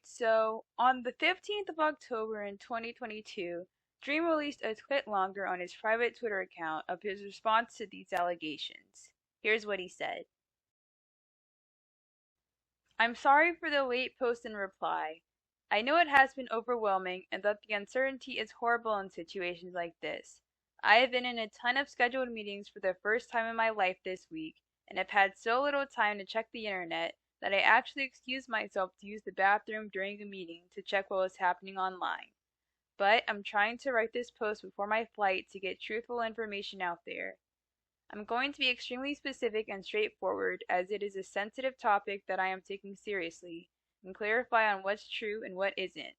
So, on the 15th of October in 2022, Dream released a tweet longer on his private Twitter account of his response to these allegations. Here's what he said. I'm sorry for the late post and reply. I know it has been overwhelming and that the uncertainty is horrible in situations like this. I have been in a ton of scheduled meetings for the first time in my life this week and have had so little time to check the internet that I actually excused myself to use the bathroom during a meeting to check what was happening online. But I'm trying to write this post before my flight to get truthful information out there. I'm going to be extremely specific and straightforward as it is a sensitive topic that I am taking seriously, and clarify on what's true and what isn't.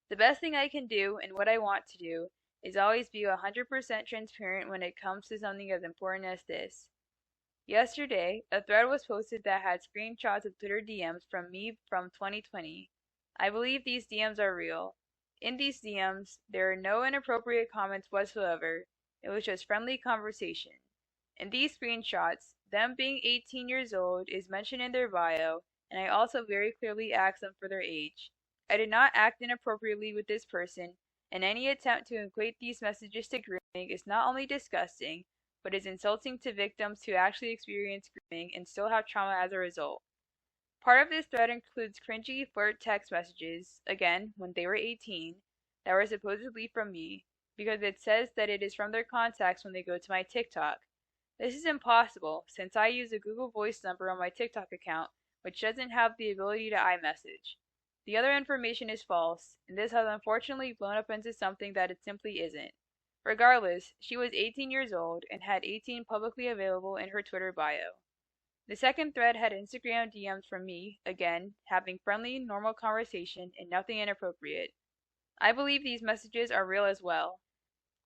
The best thing I can do, and what I want to do, is always be 100% transparent when it comes to something as important as this. Yesterday, a thread was posted that had screenshots of Twitter DMs from me from 2020. I believe these DMs are real. In these DMs, there are no inappropriate comments whatsoever. It was just friendly conversation. In these screenshots, them being 18 years old is mentioned in their bio, and I also very clearly asked them for their age. I did not act inappropriately with this person, and any attempt to equate these messages to grooming is not only disgusting, but is insulting to victims who actually experience grooming and still have trauma as a result. Part of this thread includes cringy flirt text messages, again, when they were 18, that were supposedly from me, because it says that it is from their contacts when they go to my TikTok. This is impossible, since I use a Google Voice number on my TikTok account, which doesn't have the ability to iMessage. The other information is false, and this has unfortunately blown up into something that it simply isn't. Regardless, she was 18 years old and had 18 publicly available in her Twitter bio. The second thread had Instagram DMs from me, again, having friendly, normal conversation and nothing inappropriate. I believe these messages are real as well.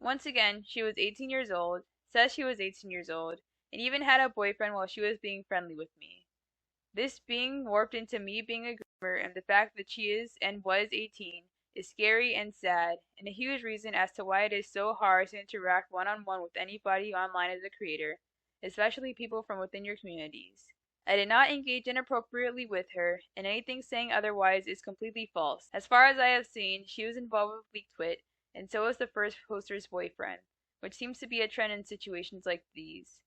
Once again, she was 18 years old, says she was 18 years old, and even had a boyfriend while she was being friendly with me. This being warped into me being a groomer, and the fact that she is and was 18 is scary and sad, and a huge reason as to why it is so hard to interact one-on-one with anybody online as a creator, especially people from within your communities. I did not engage inappropriately with her, and anything saying otherwise is completely false. As far as I have seen, she was involved with leaked twit, and so was the first poster's boyfriend, which seems to be a trend in situations like these.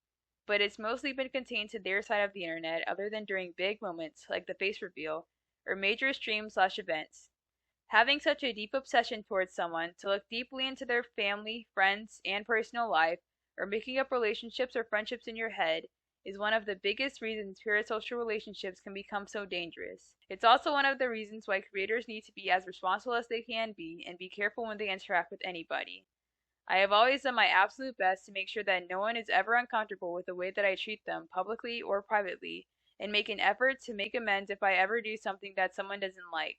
But it's mostly been contained to their side of the internet other than during big moments like the face reveal or major streams/events. Having such a deep obsession towards someone to look deeply into their family, friends, and personal life, or making up relationships or friendships in your head, is one of the biggest reasons parasocial relationships can become so dangerous. It's also one of the reasons why creators need to be as responsible as they can be and be careful when they interact with anybody. I have always done my absolute best to make sure that no one is ever uncomfortable with the way that I treat them, publicly or privately, and make an effort to make amends if I ever do something that someone doesn't like.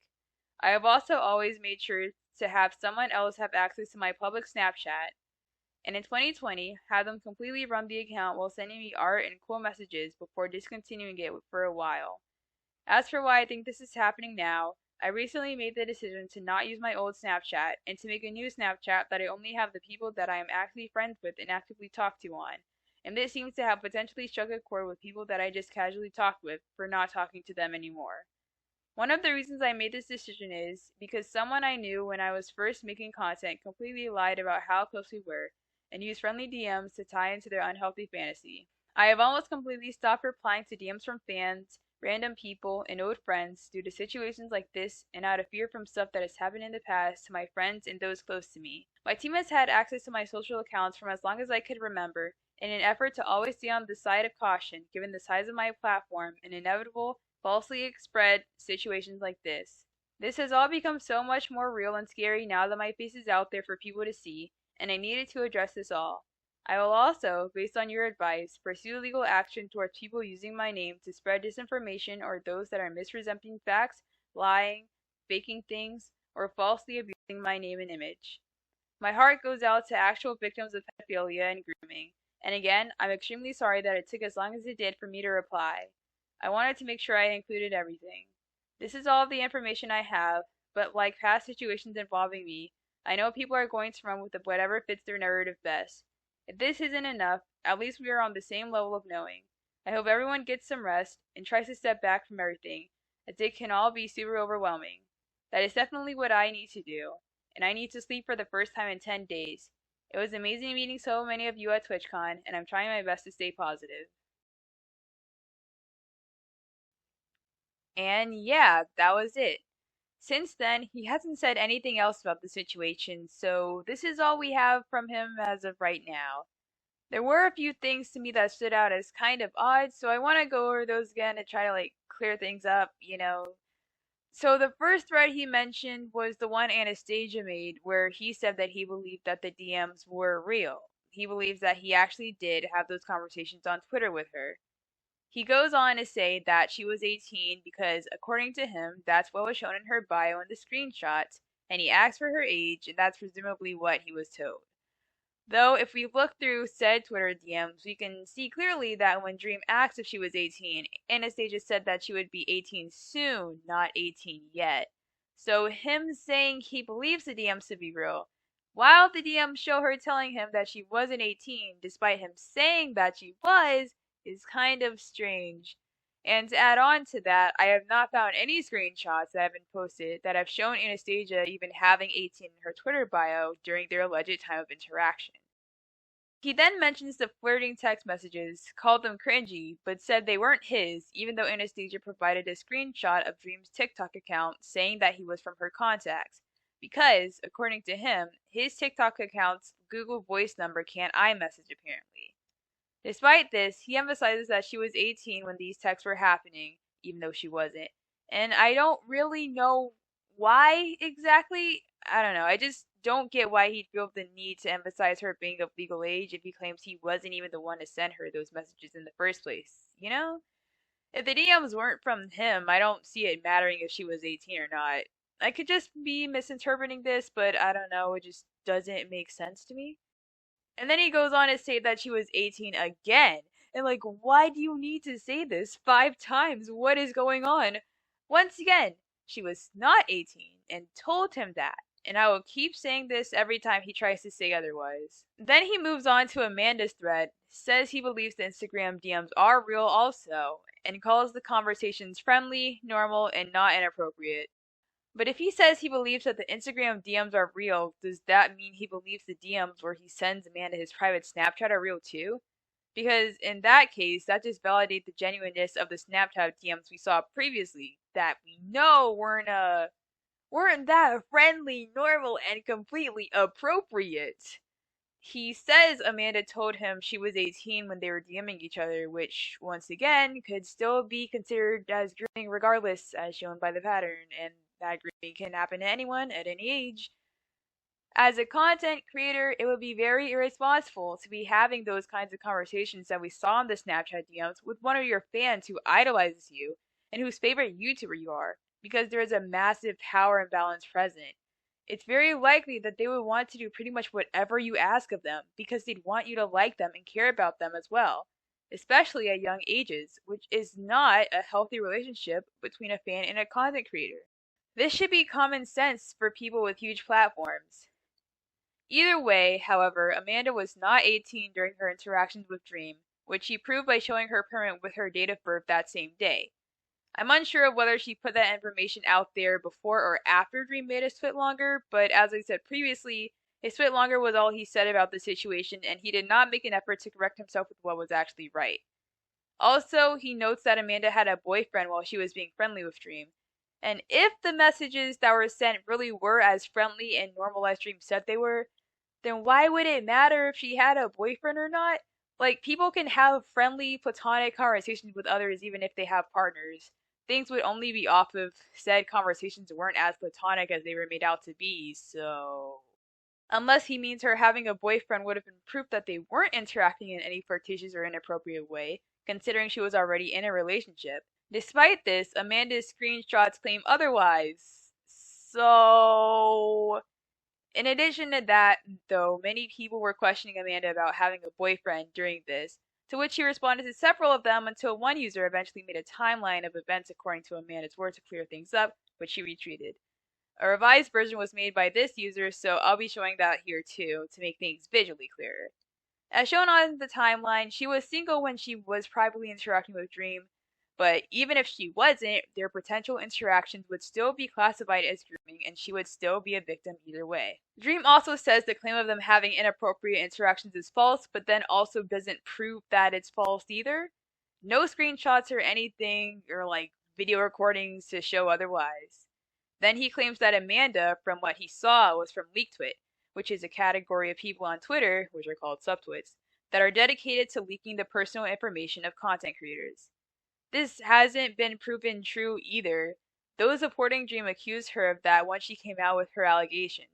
I have also always made sure to have someone else have access to my public Snapchat, and in 2020, had them completely run the account while sending me art and cool messages before discontinuing it for a while. As for why I think this is happening now, I recently made the decision to not use my old Snapchat and to make a new Snapchat that I only have the people that I am actually friends with and actively talk to on. And this seems to have potentially struck a chord with people that I just casually talk with for not talking to them anymore. One of the reasons I made this decision is because someone I knew when I was first making content completely lied about how close we were and used friendly DMs to tie into their unhealthy fantasy. I have almost completely stopped replying to DMs from fans, random people, and old friends due to situations like this and out of fear from stuff that has happened in the past to my friends and those close to me. My team has had access to my social accounts from as long as I could remember in an effort to always stay on the side of caution given the size of my platform and inevitable, falsely spread situations like this. This has all become so much more real and scary now that my face is out there for people to see, and I needed to address this all. I will also, based on your advice, pursue legal action towards people using my name to spread disinformation or those that are misrepresenting facts, lying, faking things, or falsely abusing my name and image. My heart goes out to actual victims of pedophilia and grooming, and again, I'm extremely sorry that it took as long as it did for me to reply. I wanted to make sure I included everything. This is all of the information I have, but like past situations involving me, I know people are going to run with whatever fits their narrative best. If this isn't enough, at least we are on the same level of knowing. I hope everyone gets some rest and tries to step back from everything, as it can all be super overwhelming. That is definitely what I need to do, and I need to sleep for the first time in 10 days. It was amazing meeting so many of you at TwitchCon, and I'm trying my best to stay positive. And yeah, that was it. Since then, he hasn't said anything else about the situation, so this is all we have from him as of right now. There were a few things to me that stood out as kind of odd, so I want to go over those again and try to clear things up. So the first thread he mentioned was the one Anastasia made where he said that he believed that the DMs were real. He believes that he actually did have those conversations on Twitter with her. He goes on to say that she was 18 because, according to him, that's what was shown in her bio in the screenshots, and he asked for her age, and that's presumably what he was told. Though, if we look through said Twitter DMs, we can see clearly that when Dream asked if she was 18, Anastasia said that she would be 18 soon, not 18 yet. So, him saying he believes the DMs to be real, while the DMs show her telling him that she wasn't 18, despite him saying that she was, is kind of strange. And to add on to that, I have not found any screenshots that have been posted that have shown Anastasia even having 18 in her Twitter bio during their alleged time of interaction. He then mentions the flirting text messages, called them cringy, but said they weren't his, even though Anastasia provided a screenshot of Dream's TikTok account saying that he was from her contacts. Because, according to him, his TikTok account's Google Voice number can't iMessage apparently. Despite this, he emphasizes that she was 18 when these texts were happening, even though she wasn't. And I don't really know why exactly. I don't know. I just don't get why he'd feel the need to emphasize her being of legal age if he claims he wasn't even the one to send her those messages in the first place, you know? If the DMs weren't from him, I don't see it mattering if she was 18 or not. I could just be misinterpreting this, but I don't know, it just doesn't make sense to me. And then he goes on to say that she was 18 again. And why do you need to say this 5 times? What is going on? Once again, she was not 18 and told him that. And I will keep saying this every time he tries to say otherwise. Then he moves on to Amanda's thread, says he believes the Instagram DMs are real also, and calls the conversations friendly, normal, and not inappropriate. But if he says he believes that the Instagram DMs are real, does that mean he believes the DMs where he sends Amanda his private Snapchat are real too? Because in that case, that just validates the genuineness of the Snapchat DMs we saw previously that we know weren't that friendly, normal, and completely appropriate. He says Amanda told him she was 18 when they were DMing each other, which, once again, could still be considered as grooming regardless, as shown by the pattern, and that grooming can happen to anyone at any age. As a content creator, it would be very irresponsible to be having those kinds of conversations that we saw in the Snapchat DMs with one of your fans who idolizes you and whose favorite YouTuber you are, because there is a massive power imbalance present. It's very likely that they would want to do pretty much whatever you ask of them because they'd want you to like them and care about them as well, especially at young ages, which is not a healthy relationship between a fan and a content creator. This should be common sense for people with huge platforms. Either way, however, Amanda was not 18 during her interactions with Dream, which she proved by showing her permit with her date of birth that same day. I'm unsure of whether she put that information out there before or after Dream made his tweet longer, but as I said previously, his tweet longer was all he said about the situation, and he did not make an effort to correct himself with what was actually right. Also, he notes that Amanda had a boyfriend while she was being friendly with Dream. And if the messages that were sent really were as friendly and normal as Dream said they were, then why would it matter if she had a boyfriend or not? People can have friendly, platonic conversations with others even if they have partners. Things would only be off if said conversations weren't as platonic as they were made out to be, so. Unless he means her having a boyfriend would have been proof that they weren't interacting in any flirtatious or inappropriate way, considering she was already in a relationship. Despite this, Amanda's screenshots claim otherwise. So. In addition to that, though, many people were questioning Amanda about having a boyfriend during this, to which she responded to several of them until one user eventually made a timeline of events according to Amanda's word to clear things up, which she retweeted. A revised version was made by this user, so I'll be showing that here too, to make things visually clearer. As shown on the timeline, she was single when she was privately interacting with Dream, But even if she wasn't, their potential interactions would still be classified as grooming and she would still be a victim either way. Dream also says the claim of them having inappropriate interactions is false, but then also doesn't prove that it's false either. No screenshots or anything, or like video recordings to show otherwise. Then he claims that Amanda, from what he saw, was from LeakTwit, which is a category of people on Twitter, which are called subtwits, that are dedicated to leaking the personal information of content creators. This hasn't been proven true either. Those supporting Dream accused her of that once she came out with her allegations.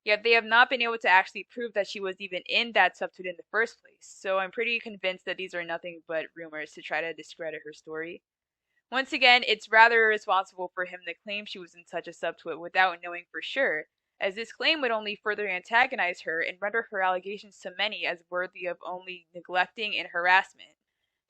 Yet they have not been able to actually prove that she was even in that subtweet in the first place, so I'm pretty convinced that these are nothing but rumors to try to discredit her story. Once again, it's rather irresponsible for him to claim she was in such a subtweet without knowing for sure, as this claim would only further antagonize her and render her allegations to many as worthy of only neglecting and harassment.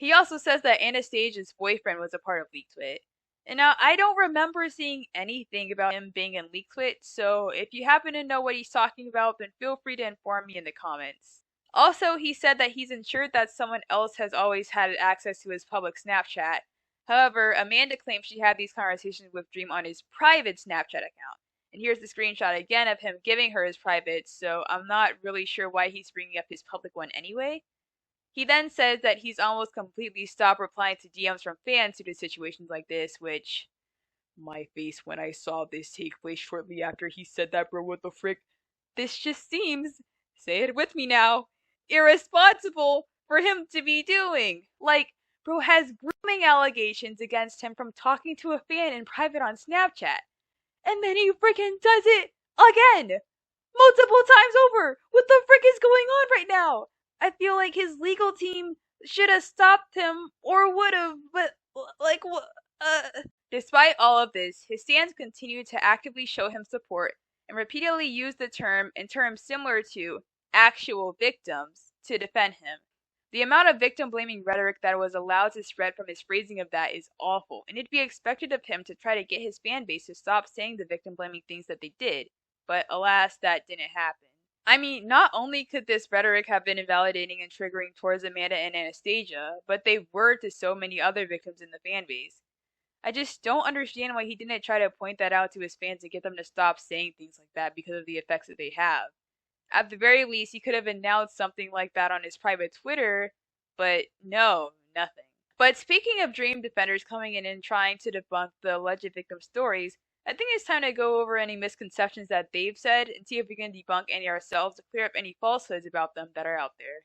He also says that Anastasia's boyfriend was a part of LeakTwit. And now, I don't remember seeing anything about him being in LeakTwit, so if you happen to know what he's talking about, then feel free to inform me in the comments. Also, he said that he's ensured that someone else has always had access to his public Snapchat. However, Amanda claims she had these conversations with Dream on his private Snapchat account. And here's the screenshot again of him giving her his private, so I'm not really sure why he's bringing up his public one anyway. He then says that he's almost completely stopped replying to DMs from fans due to situations like this, which, my face when I saw this take place shortly after he said that, bro, what the frick? This just seems, say it with me now, irresponsible for him to be doing. Like, bro has grooming allegations against him from talking to a fan in private on Snapchat. And then he freaking does it again! Multiple times over! What the frick is going on right now? I feel like his legal team should have stopped him or would have, but like what? Despite all of this, his fans continue to actively show him support and repeatedly use the term in terms similar to actual victims to defend him. The amount of victim-blaming rhetoric that was allowed to spread from his phrasing of that is awful, and it'd be expected of him to try to get his fan base to stop saying the victim-blaming things that they did, but alas, that didn't happen. I mean, not only could this rhetoric have been invalidating and triggering towards Amanda and Anastasia, but they were to so many other victims in the fan base. I just don't understand why he didn't try to point that out to his fans and get them to stop saying things like that because of the effects that they have. At the very least, he could have announced something like that on his private Twitter, but no, nothing. But speaking of Dream defenders coming in and trying to debunk the alleged victim stories, I think it's time to go over any misconceptions that they've said and see if we can debunk any ourselves to clear up any falsehoods about them that are out there.